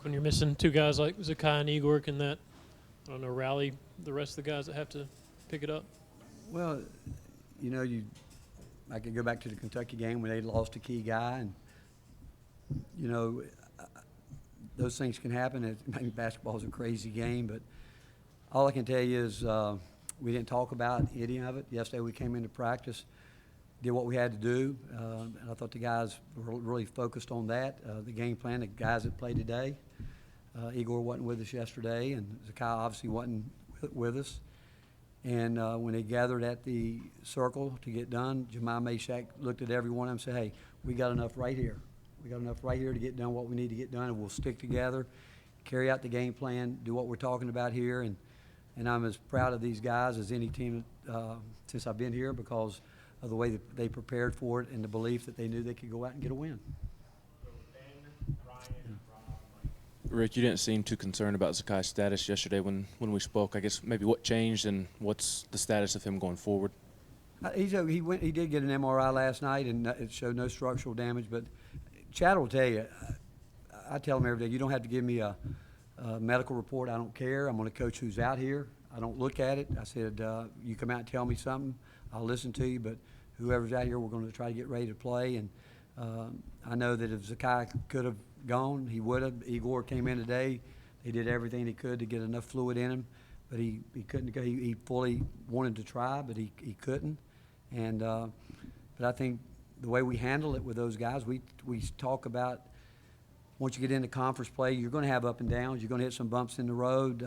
when you're missing two guys like Zakai and Igor, can that, I don't know, rally the rest of the guys that have to pick it up? Well, I could go back to the Kentucky game when they lost a key guy, and those things can happen. Basketball is a crazy game, but all I can tell you is we didn't talk about any of it. Yesterday we came into practice, did what we had to do, and I thought the guys were really focused on that. The game plan, the guys that played today, Igor wasn't with us yesterday, and Zakai obviously wasn't with us. And when they gathered at the circle to get done, Jemai Meshach looked at every one of them and said, hey, we got enough right here. We got enough right here to get done what we need to get done, and we'll stick together, carry out the game plan, do what we're talking about here. And I'm as proud of these guys as any team since I've been here because of the way that they prepared for it and the belief that they knew they could go out and get a win. Rick, you didn't seem too concerned about Zakai's status yesterday when we spoke. I guess maybe what changed and what's the status of him going forward? He did get an MRI last night, and it showed no structural damage. But Chad will tell you, I tell him every day, you don't have to give me a medical report. I don't care. I'm going to coach who's out here. I don't look at it. I said, you come out and tell me something, I'll listen to you. But whoever's out here, we're going to try to get ready to play. And I know that if Zakai could have gone, he would have. Igor came in today. He did everything he could to get enough fluid in him, but he couldn't go. He fully wanted to try, but he couldn't. And but I think the way we handle it with those guys, we talk about once you get into conference play, you're going to have up and downs. You're going to hit some bumps in the road.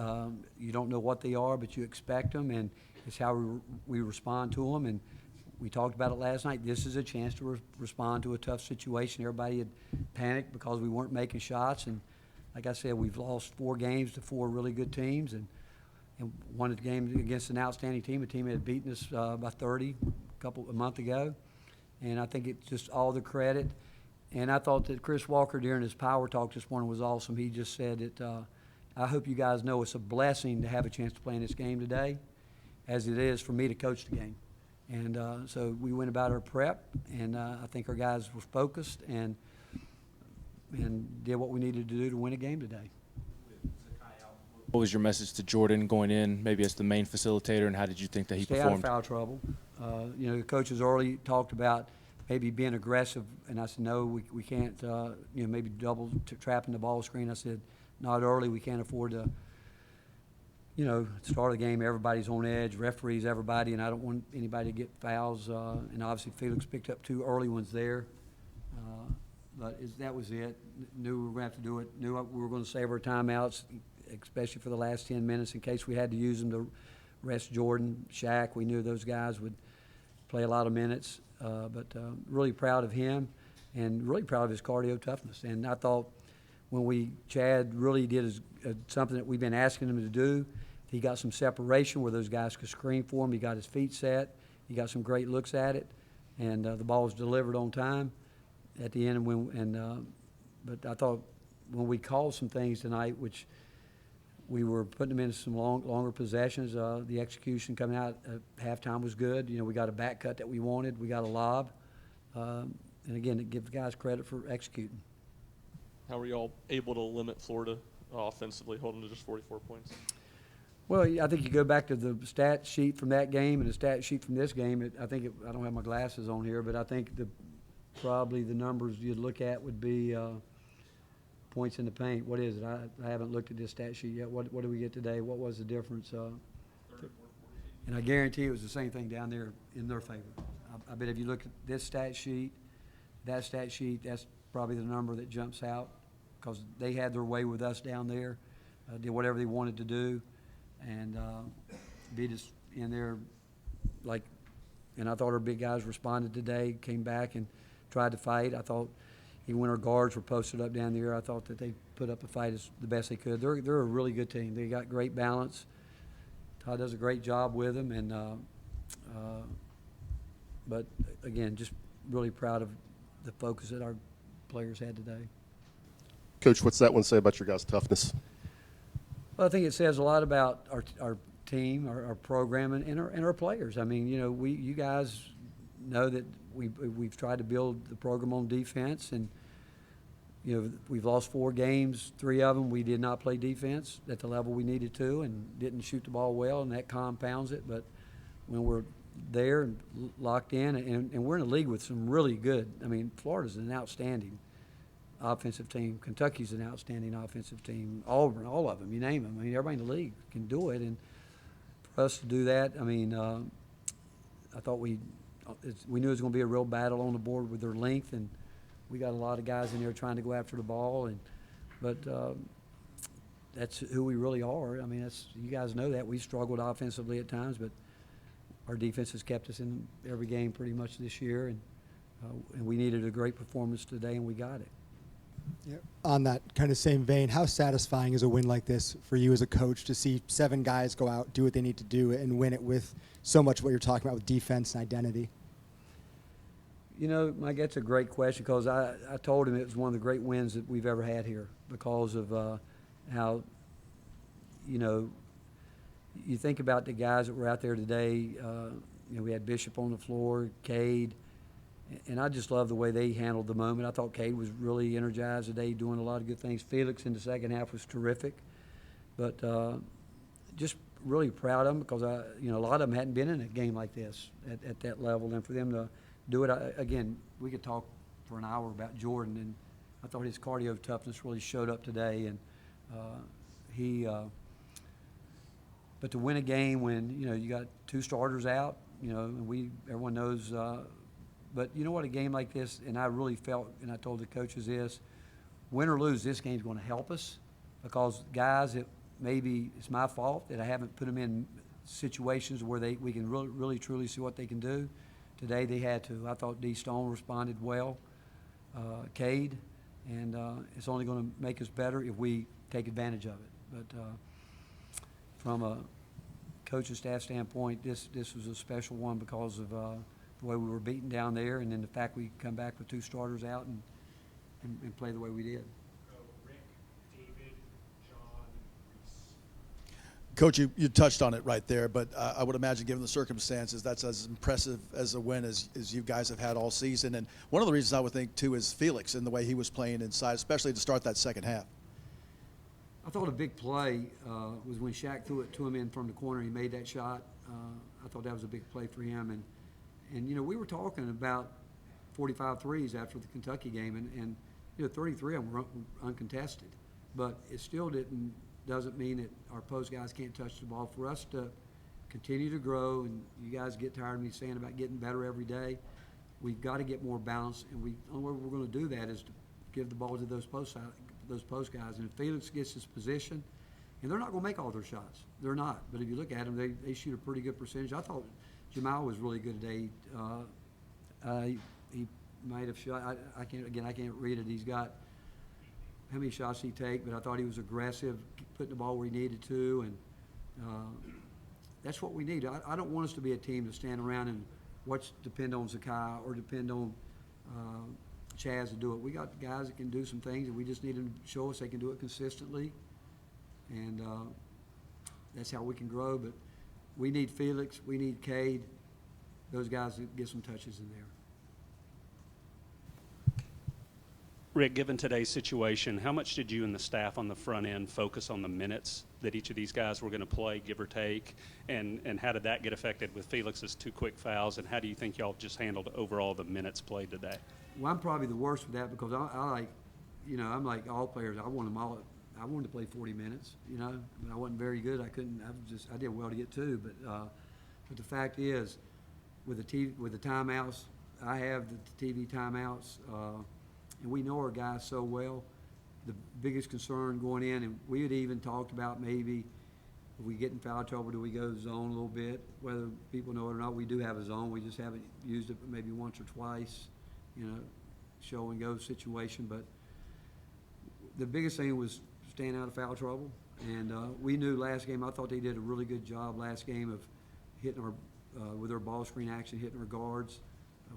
You don't know what they are, but you expect them, and it's how we respond to them. And we talked about it last night. This is a chance to respond to a tough situation. Everybody had panicked because we weren't making shots. And like I said, we've lost 4 games to 4 really good teams and won a game against an outstanding team, a team that had beaten us by 30 a month ago. And I think it's just all the credit. And I thought that Chris Walker during his power talk this morning was awesome. He just said that I hope you guys know it's a blessing to have a chance to play in this game today, as it is for me to coach the game. And so we went about our prep, and I think our guys were focused and did what we needed to do to win a game today. What was your message to Jordan going in, maybe as the main facilitator, and how did you think that he Stay performed? out of foul trouble. The coaches early talked about maybe being aggressive, and I said, no, we can't, maybe double trapping the ball screen. I said, not early. We can't afford to start of the game, everybody's on edge, referees, everybody, and I don't want anybody to get fouls. And obviously Felix picked up 2 early ones there. But that was it. Knew we were going to have to do it. Knew we were going to save our timeouts, especially for the last 10 minutes in case we had to use them to rest Jordan, Shaq. We knew those guys would play a lot of minutes. But really proud of him and really proud of his cardio toughness. And I thought Chad really did something that we've been asking him to do. He got some separation where those guys could screen for him. He got his feet set. He got some great looks at it, and the ball was delivered on time at the end. But I thought when we called some things tonight, which we were putting them in some longer possessions, the execution coming out at halftime was good. We got a back cut that we wanted. We got a lob. And again, it gives guys credit for executing. How were you all able to limit Florida offensively, holding to just 44 points? Well, I think you go back to the stat sheet from that game and the stat sheet from this game. I don't have my glasses on here, but I think probably the numbers you'd look at would be points in the paint. What is it? I haven't looked at this stat sheet yet. What did we get today? What was the difference? And I guarantee it was the same thing down there in their favor. I bet if you look at this stat sheet, that's probably the number that jumps out because they had their way with us down there, did whatever they wanted to do. And beat us in there and I thought our big guys responded today, came back and tried to fight. I thought even when our guards were posted up down there, I thought that they put up a fight as the best they could. They're a really good team. They got great balance. Todd does a great job with them, and but again, just really proud of the focus that our players had today. Coach, what's that one say about your guys' toughness? Well, I think it says a lot about our team, our program, and our players. I mean, you guys know that we've tried to build the program on defense, and you know, we've lost 4 games, 3 of them we did not play defense at the level we needed to and didn't shoot the ball well, and that compounds it. But when we're there and locked in, and we're in a league with some really good, I mean, Florida's an outstanding offensive team. Kentucky's an outstanding offensive team. Auburn, all of them, you name them. I mean, everybody in the league can do it. And for us to do that, I mean, I thought we knew it was going to be a real battle on the board with their length, and we got a lot of guys in there trying to go after the ball. But that's who we really are. I mean, you guys know that. We've struggled offensively at times, but our defense has kept us in every game pretty much this year, and we needed a great performance today, and we got it. Yeah. On that kind of same vein, how satisfying is a win like this for you as a coach to see 7 guys go out, do what they need to do, and win it with so much of what you're talking about with defense and identity? You know, Mike, that's a great question, because I told him it was one of the great wins that we've ever had here because of how, you know, you think about the guys that were out there today. You know, we had Bishop on the floor, Cade, and I just love the way they handled the moment. I thought Cade was really energized today, doing a lot of good things. Felix in the second half was terrific, but just really proud of them because you know, a lot of them hadn't been in a game like this at that level, and for them to do it again. We could talk for an hour about Jordan, and I thought his cardio toughness really showed up today, and but to win a game when, you know, you got 2 starters out, you know, and everyone knows. But you know what, a game like this, and I really felt, and I told the coaches this, win or lose, this game's going to help us because guys that maybe it's my fault that I haven't put them in situations where we can really truly see what they can do. Today they had to. I thought D. Stone responded well, Cade, and it's only going to make us better if we take advantage of it. But from a coaching staff standpoint, this was a special one because of the way we were beaten down there, and then the fact we come back with 2 starters out and play the way we did. Rick, David, John, Reese. Coach, you touched on it right there, but I would imagine given the circumstances, that's as impressive as a win as you guys have had all season. And one of the reasons I would think, too, is Felix and the way he was playing inside, especially to start that second half. I thought a big play was when Shaq threw it to him in from the corner. He made that shot. I thought that was a big play for him. And you know, we were talking about 45 threes after the Kentucky game, and you know, 33 of them were uncontested. But it still doesn't mean that our post guys can't touch the ball. For us to continue to grow, and you guys get tired of me saying about getting better every day, we've got to get more balance, and the only way we're going to do that is to give the ball to those post guys. And if Felix gets his position, and they're not going to make all their shots. They're not. But if you look at them, they shoot a pretty good percentage. I thought Jamal was really good today. He might have shot. I can't read it. He's got how many shots he take, but I thought he was aggressive, putting the ball where he needed to, and that's what we need. I don't want us to be a team to stand around and depend on Zakai or depend on Chaz to do it. We got guys that can do some things, and we just need them to show us they can do it consistently, and that's how we can grow. But we need Felix, we need Cade, those guys that get some touches in there. Rick, given today's situation, how much did you and the staff on the front end focus on the minutes that each of these guys were going to play, give or take, and how did that get affected with Felix's 2 quick fouls, and how do you think y'all just handled overall the minutes played today? Well, I'm probably the worst with that because I like, you know, I'm like all players. I want them all. I wanted to play 40 minutes, you know, but I wasn't very good. I couldn't. I did well to get 2, but the fact is, with the timeouts, I have the TV timeouts, and we know our guys so well. The biggest concern going in, and we had even talked about maybe if we get in foul trouble, do we go zone a little bit? Whether people know it or not, we do have a zone. We just haven't used it maybe once or twice, you know, show and go situation. But the biggest thing was staying out of foul trouble. And we knew last game, I thought they did a really good job last game of hitting with our ball screen action, hitting our guards.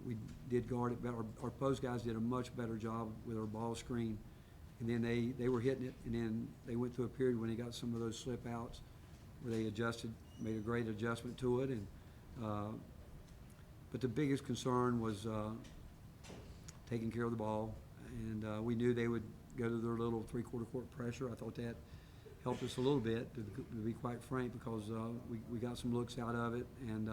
We did guard it better. Our post guys did a much better job with our ball screen. And then they were hitting it, and then they went through a period when they got some of those slip outs where they made a great adjustment to it. And but the biggest concern was taking care of the ball. And we knew they would go to their little three-quarter court pressure. I thought that helped us a little bit, to be quite frank, because we got some looks out of it. And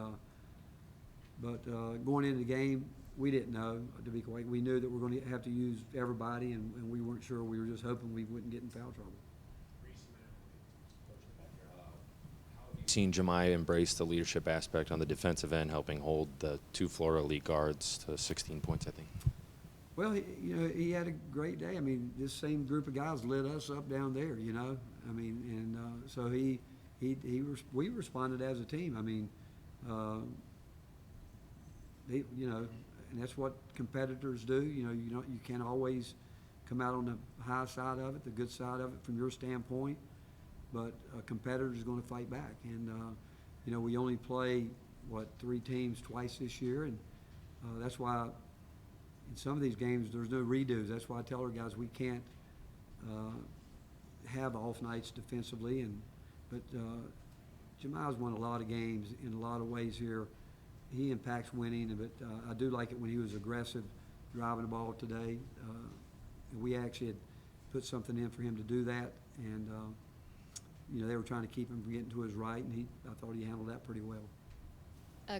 but going into the game, we didn't know, to be quite. We knew that we're going to have to use everybody, and we weren't sure. We were just hoping we wouldn't get in foul trouble. Seen Jemiah embrace the leadership aspect on the defensive end, helping hold the two Florida elite guards to 16 points, I think. Well, he had a great day. I mean, this same group of guys lit us up down there, you know. I mean, and so we responded as a team. I mean, and that's what competitors do. You can't always come out on the high side of it, the good side of it from your standpoint. But a competitor is going to fight back, and we only play 3 teams twice this year, and that's why in some of these games there's no redos. That's why I tell our guys we can't have off nights defensively, but Jemiah's won a lot of games in a lot of ways here. He impacts winning, but I do like it when he was aggressive driving the ball today. And we actually had put something in for him to do that, and they were trying to keep him from getting to his right, and I thought he handled that pretty well.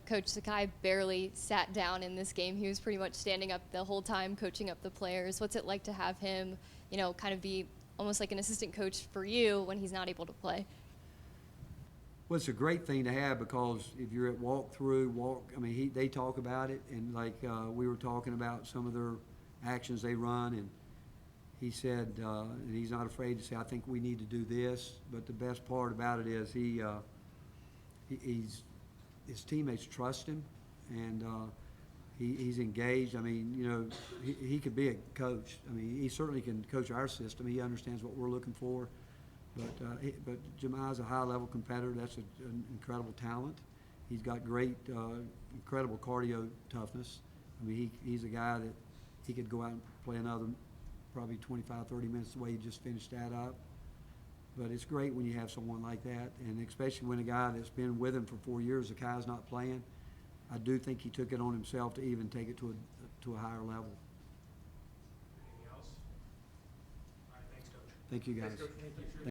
Coach Sakai barely sat down in this game. He was pretty much standing up the whole time, coaching up the players. What's it like to have him, kind of be almost like an assistant coach for you when he's not able to play? Well, it's a great thing to have, because if you're at they talk about it, and like we were talking about some of their actions they run, and he said, and he's not afraid to say, I think we need to do this. But the best part about it is his teammates trust him, and he's engaged. I mean, he could be a coach. I mean, he certainly can coach our system. He understands what we're looking for. But Jemiah's a high-level competitor. That's an incredible talent. He's got great, incredible cardio toughness. I mean, he's a guy that he could go out and play another probably 25, 30 minutes the way he just finished that up. But it's great when you have someone like that, and especially when a guy that's been with him for 4 years, Zakai's not playing. I do think he took it on himself to even take it to a higher level. Anything else? All right, thanks, Coach. Thank you, guys.